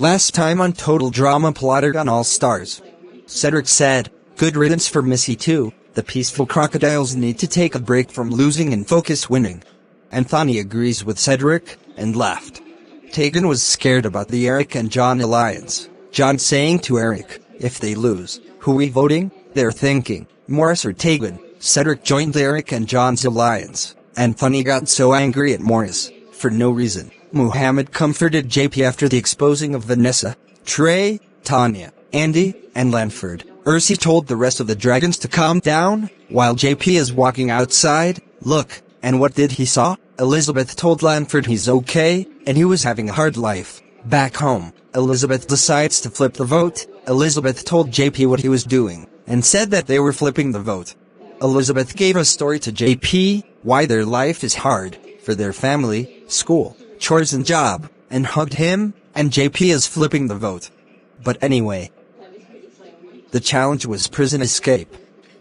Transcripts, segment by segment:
Last time on Total Drama Plotagon All Stars. Cedric said, "Good riddance for Missy too. The peaceful crocodiles need to take a break from losing and focus winning." Anthony agrees with Cedric, and laughed. Tegan was scared about the Eric and John alliance. John saying to Eric, "If they lose, who we voting?" They're thinking, Morris or Tegan. Cedric joined Eric and John's alliance. Anthony got so angry at Morris, for no reason. Muhammad comforted JP after the exposing of Vanessa, Trey, Tanya, Andy, and Lanford. Ursi told the rest of the dragons to calm down, while JP is walking outside. Look, and what did he saw? Elizabeth told Lanford he's okay, and he was having a hard life. Back home, Elizabeth decides to flip the vote. Elizabeth told JP what he was doing, and said that they were flipping the vote. Elizabeth gave a story to JP, why their life is hard, for their family, school, chores and job, and hugged him, and JP is flipping the vote. But anyway, the challenge was prison escape.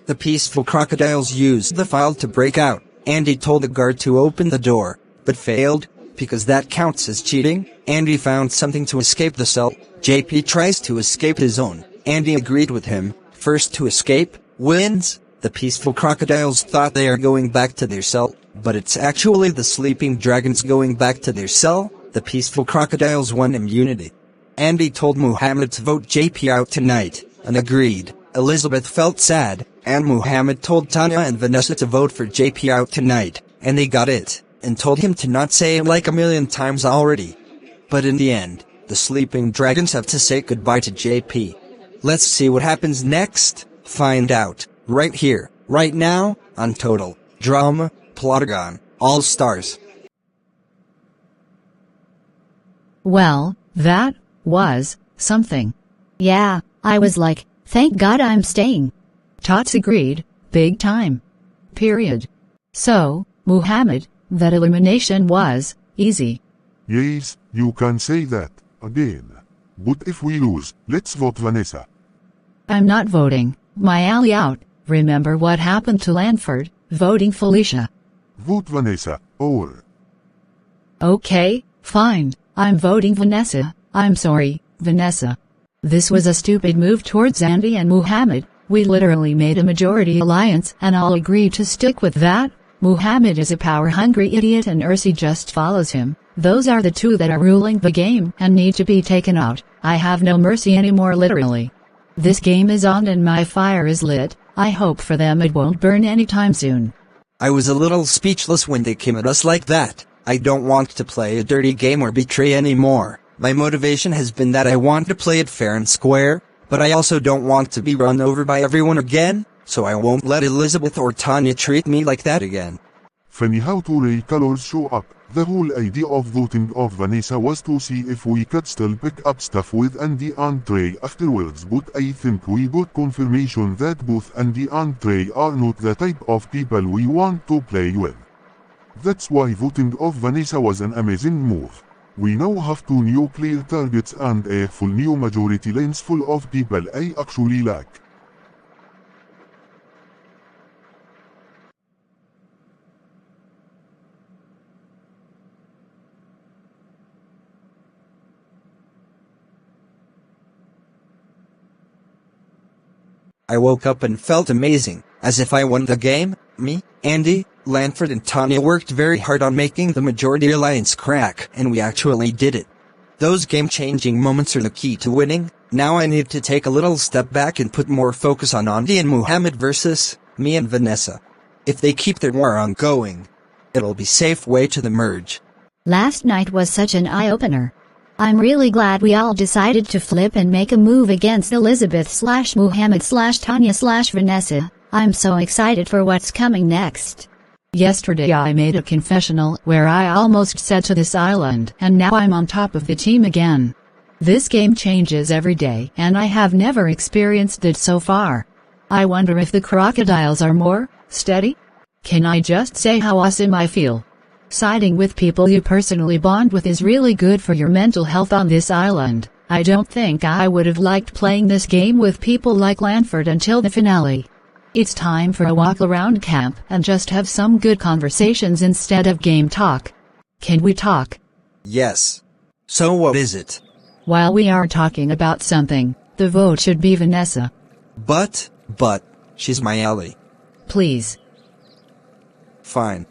The peaceful crocodiles used the file to break out. Andy told the guard to open the door, but failed, because that counts as cheating. Andy found something to escape the cell. JP tries to escape his own. Andy agreed with him. First to escape, wins. The peaceful crocodiles thought they are going back to their cell, but it's actually the sleeping dragons going back to their cell. The peaceful crocodiles won immunity. Andy told Muhammad to vote JP out tonight, and agreed. Elizabeth felt sad, and Muhammad told Tanya and Vanessa to vote for JP out tonight, and they got it, and told him to not say it like a million times already. But in the end, the sleeping dragons have to say goodbye to JP. Let's see what happens next. Find out, right here, right now, on Total Drama Plotagon All Stars. Well, that was something. Yeah, I was like, thank God I'm staying. Tots agreed, big time. Period. So, Muhammad, that elimination was easy. Yes, you can say that, again. But if we lose, let's vote Vanessa. I'm not voting, my ally out. Remember what happened to Lanford, voting Felicia. Vote Vanessa, or... Okay, fine, I'm voting Vanessa. I'm sorry, Vanessa. This was a stupid move towards Andy and Muhammad. We literally made a majority alliance and all agreed to stick with that. Muhammad is a power-hungry idiot and Ursi just follows him. Those are the two that are ruling the game and need to be taken out. I have no mercy anymore literally. This game is on and my fire is lit. I hope for them it won't burn anytime soon. I was a little speechless when they came at us like that. I don't want to play a dirty game or betray anymore. My motivation has been that I want to play it fair and square, but I also don't want to be run over by everyone again, so I won't let Elizabeth or Tanya treat me like that again. Funny how two Ray colors show up. The whole idea of voting of Vanessa was to see if we could still pick up stuff with Andy and Trey afterwards, but I think we got confirmation that both Andy and Trey are not the type of people we want to play with. That's why voting of Vanessa was an amazing move. We now have two new clear targets and a full new majority lanes full of people I actually like. I woke up and felt amazing, as if I won the game. Me, Andy, Lanford and Tanya worked very hard on making the majority alliance crack, and we actually did it. Those game-changing moments are the key to winning. Now I need to take a little step back and put more focus on Andy and Muhammad versus me and Vanessa. If they keep their war on going, it'll be safe way to the merge. Last night was such an eye-opener. I'm really glad we all decided to flip and make a move against Elizabeth/Muhammad/Tanya/Vanessa. I'm so excited for what's coming next. Yesterday I made a confessional where I almost said to this island, and now I'm on top of the team again. This game changes every day and I have never experienced it so far. I wonder if the crocodiles are more steady? Can I just say how awesome I feel? Siding with people you personally bond with is really good for your mental health on this island. I don't think I would have liked playing this game with people like Lanford until the finale. It's time for a walk around camp and just have some good conversations instead of game talk. Can we talk? Yes. So what is it? While we are talking about something, the vote should be Vanessa. But, she's my ally. Please. Fine.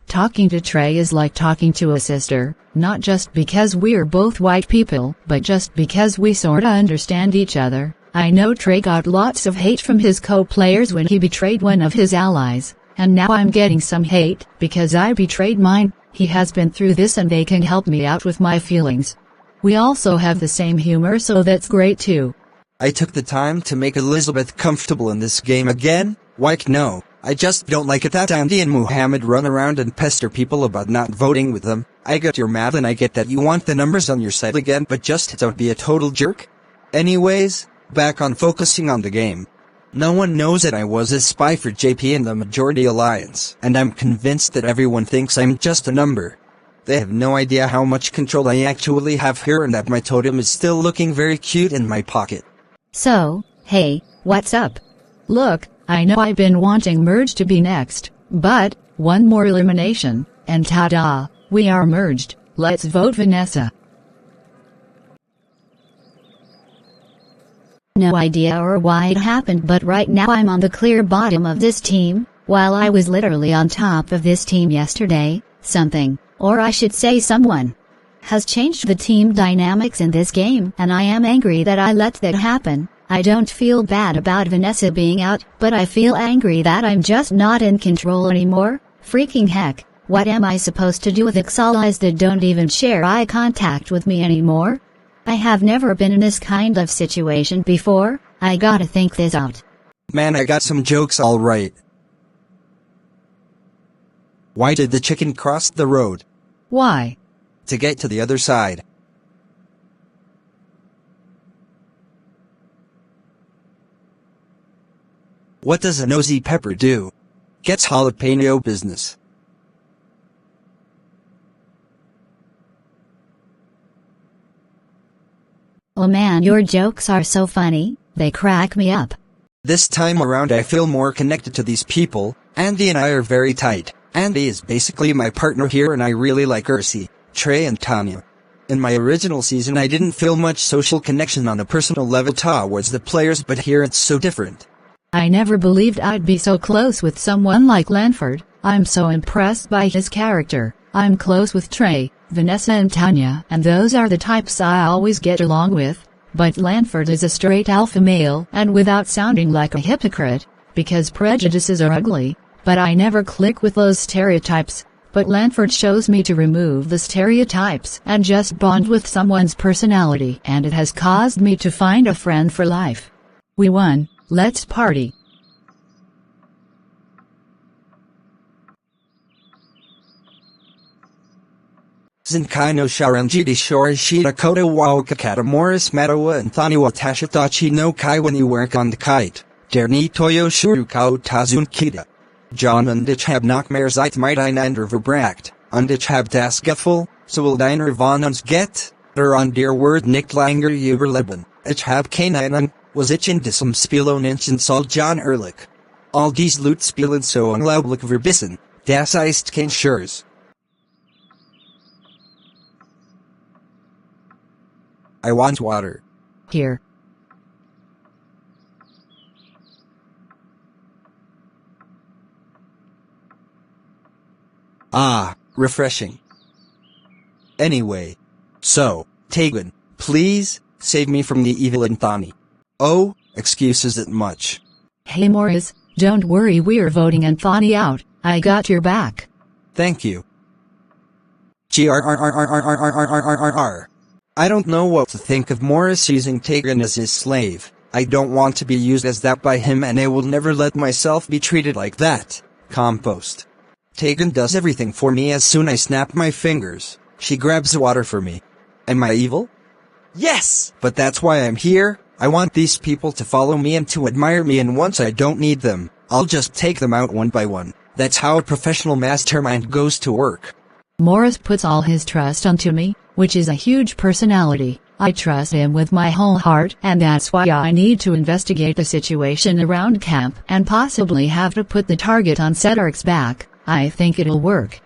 Talking to Trey is like talking to a sister, not just because we're both white people, but just because we sorta understand each other. I know Trey got lots of hate from his co-players when he betrayed one of his allies, and now I'm getting some hate because I betrayed mine. He has been through this and they can help me out with my feelings. We also have the same humor, so that's great too. I took the time to make Elizabeth comfortable in this game again. Like no, I just don't like it that Andy and Muhammad run around and pester people about not voting with them. I get you're mad and I get that you want the numbers on your side again, but just don't be a total jerk. Anyways, back on focusing on the game. No one knows that I was a spy for JP and the Majority Alliance, and I'm convinced that everyone thinks I'm just a number. They have no idea how much control I actually have here and that my totem is still looking very cute in my pocket. So, hey, what's up? Look, I know I've been wanting Merge to be next, but one more elimination, and ta-da, we are merged. Let's vote Vanessa. No idea or why it happened, but right now I'm on the clear bottom of this team, while I was literally on top of this team yesterday. Something, or I should say someone, has changed the team dynamics in this game, and I am angry that I let that happen. I don't feel bad about Vanessa being out, but I feel angry that I'm just not in control anymore. Freaking heck, what am I supposed to do with allies that don't even share eye contact with me anymore? I have never been in this kind of situation before. I gotta think this out. Man, I got some jokes alright. Why did the chicken cross the road? Why? To get to the other side. What does a nosy pepper do? Gets jalapeno business. Oh man, your jokes are so funny, they crack me up. This time around I feel more connected to these people. Andy and I are very tight. Andy is basically my partner here and I really like Ursi, Trey and Tanya. In my original season I didn't feel much social connection on a personal level towards the players, but here it's so different. I never believed I'd be so close with someone like Lanford. I'm so impressed by his character. I'm close with Trey, Vanessa and Tanya, and those are the types I always get along with. But Lanford is a straight alpha male, and without sounding like a hypocrite, because prejudices are ugly, but I never click with those stereotypes. But Lanford shows me to remove the stereotypes and just bond with someone's personality, and it has caused me to find a friend for life. We won. Let's party. Zinkaino Sharanjidi Shorishita Kota Waokakata Morris Matawa and Thaniwa Tashitachi no Kai when you work on the kite. Derni Toyo Shurukao Tazun Kita. John Undich hab Nachmer Zeit Miteinander Verbracht, Undich hab das Gefühl, so will deiner von uns get, an dear word nicht langer überleben, ich hab keinen, was ich in diesem Spielon inchen soll John Ehrlich. All dies Loot spielen so unglaublich verbissen, das ist kein Schurz. I want water. Here. Ah, refreshing. Anyway. So, Tegan, please, save me from the evil Anthony. Oh, excuses it much. Hey Morris, don't worry, we're voting Anthony out. I got your back. Thank you. GRRRRRRRRRRRR. I don't know what to think of Morris using Tegan as his slave. I don't want to be used as that by him, and I will never let myself be treated like that. Compost. Tegan does everything for me. As soon as I snap my fingers, she grabs the water for me. Am I evil? Yes! But that's why I'm here. I want these people to follow me and to admire me, and once I don't need them, I'll just take them out one by one. That's how a professional mastermind goes to work. Morris puts all his trust onto me, which is a huge personality. I trust him with my whole heart, and that's why I need to investigate the situation around camp and possibly have to put the target on Cedric's back. I think it'll work.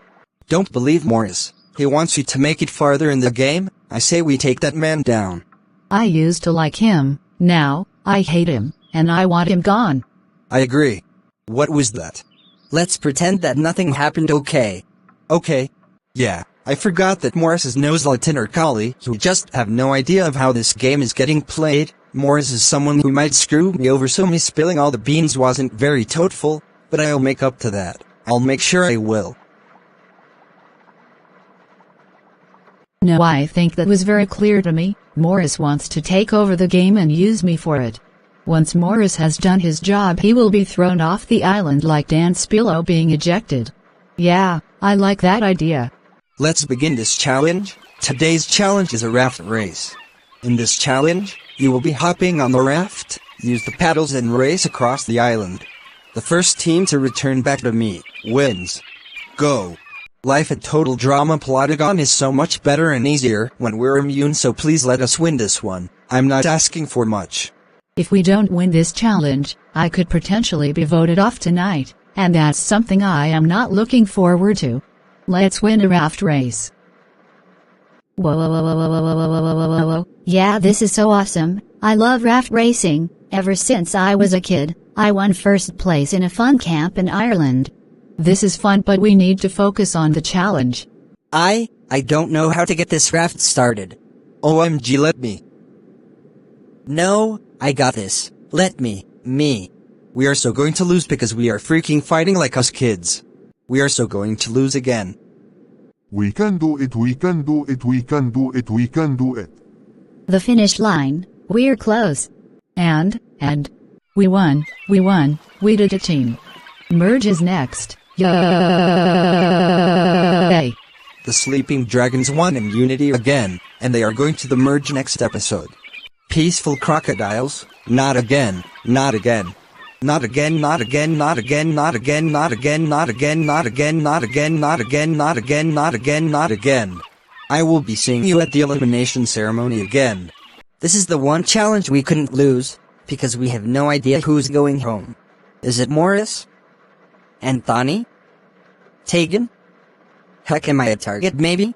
Don't believe Morris. He wants you to make it farther in the game. I say we take that man down. I used to like him, now, I hate him, and I want him gone. I agree. What was that? Let's pretend that nothing happened, okay? Okay. Yeah, I forgot that Morris is no Zlatan or Kali, who just have no idea of how this game is getting played. Morris is someone who might screw me over, so me spilling all the beans wasn't very toteful, but I'll make up to that. I'll make sure I will. No, I think that was very clear to me. Morris wants to take over the game and use me for it. Once Morris has done his job, he will be thrown off the island like Dan Spillo being ejected. Yeah, I like that idea. Let's begin this challenge. Today's challenge is a raft race. In this challenge, you will be hopping on the raft, use the paddles and race across the island. The first team to return back to me wins. Go! Life at Total Drama Plotagon is so much better and easier when we're immune, so please let us win this one. I'm not asking for much. If we don't win this challenge, I could potentially be voted off tonight, and that's something I am not looking forward to. Let's win a raft race. Whoa. Yeah, this is so awesome. I love raft racing. Ever since I was a kid, I won first place in a fun camp in Ireland. This is fun, but we need to focus on the challenge. I don't know how to get this raft started. OMG, let me. No, I got this. Let me. We are so going to lose because we are freaking fighting like us kids. We are so going to lose again. We can do it, we can do it, we can do it, we can do it. The finish line, we're close. And, we won, we did a team. Merge is next. Yay! The Sleeping Dragons won immunity again, and they are going to the merge next episode. Peaceful crocodiles, not again, not again. Not again, not again, not again, not again, not again, not again, not again, not again, not again, not again, not again, not again. I will be seeing you at the elimination ceremony again. This is the one challenge we couldn't lose, because we have no idea who's going home. Is it Morris? Anthony? Tegan? Heck, am I a target maybe?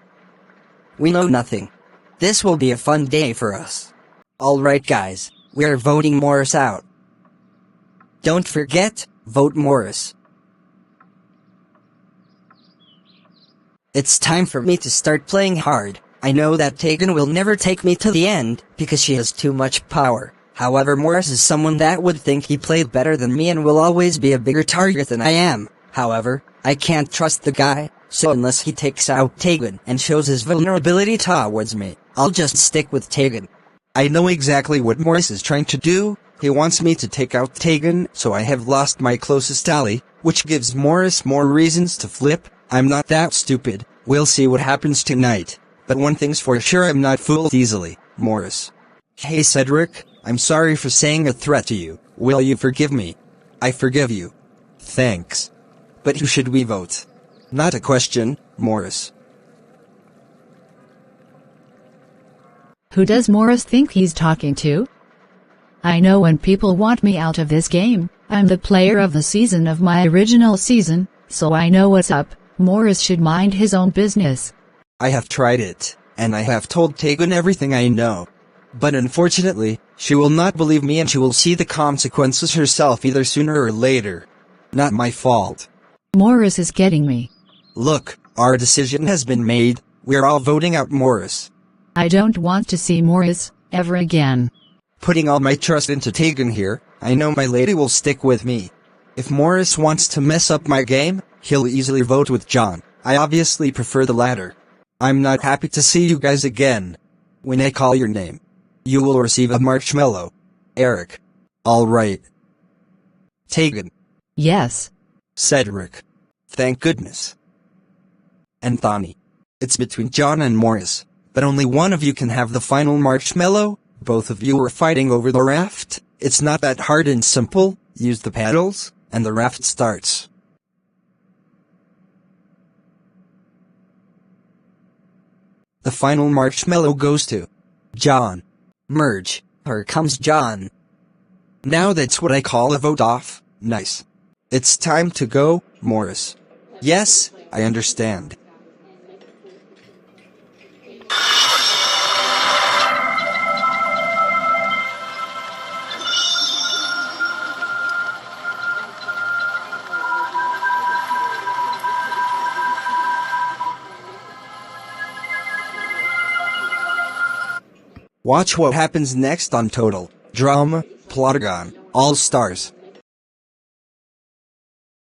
We know nothing. This will be a fun day for us. Alright guys, we are voting Morris out. Don't forget, vote Morris. It's time for me to start playing hard. I know that Tegan will never take me to the end, because she has too much power. However, Morris is someone that would think he played better than me and will always be a bigger target than I am. However, I can't trust the guy, so unless he takes out Tegan and shows his vulnerability towards me, I'll just stick with Tegan. I know exactly what Morris is trying to do. He wants me to take out Tegan, so I have lost my closest ally, which gives Morris more reasons to flip. I'm not that stupid. We'll see what happens tonight. But one thing's for sure, I'm not fooled easily, Morris. Hey Cedric, I'm sorry for saying a threat to you. Will you forgive me? I forgive you. Thanks. But who should we vote? Not a question, Morris. Who does Morris think he's talking to? I know when people want me out of this game, I'm the player of the season of my original season, so I know what's up. Morris should mind his own business. I have tried it, and I have told Tegan everything I know. But unfortunately, she will not believe me and she will see the consequences herself either sooner or later. Not my fault. Morris is getting me. Look, our decision has been made. We're all voting out Morris. I don't want to see Morris ever again. Putting all my trust into Tegan here, I know my lady will stick with me. If Morris wants to mess up my game, he'll easily vote with John. I obviously prefer the latter. I'm not happy to see you guys again. When I call your name, you will receive a marshmallow. Eric. Alright. Tegan. Yes. Cedric. Thank goodness. Anthony. It's between John and Morris, but only one of you can have the final marshmallow. Both of you are fighting over the raft. It's not that hard and simple. Use the paddles, and the raft starts. The final marshmallow goes to John. Merge. Here comes John. Now that's what I call a vote off. Nice. It's time to go, Morris. Yes, I understand. Watch what happens next on Total Drama Plotagon All Stars.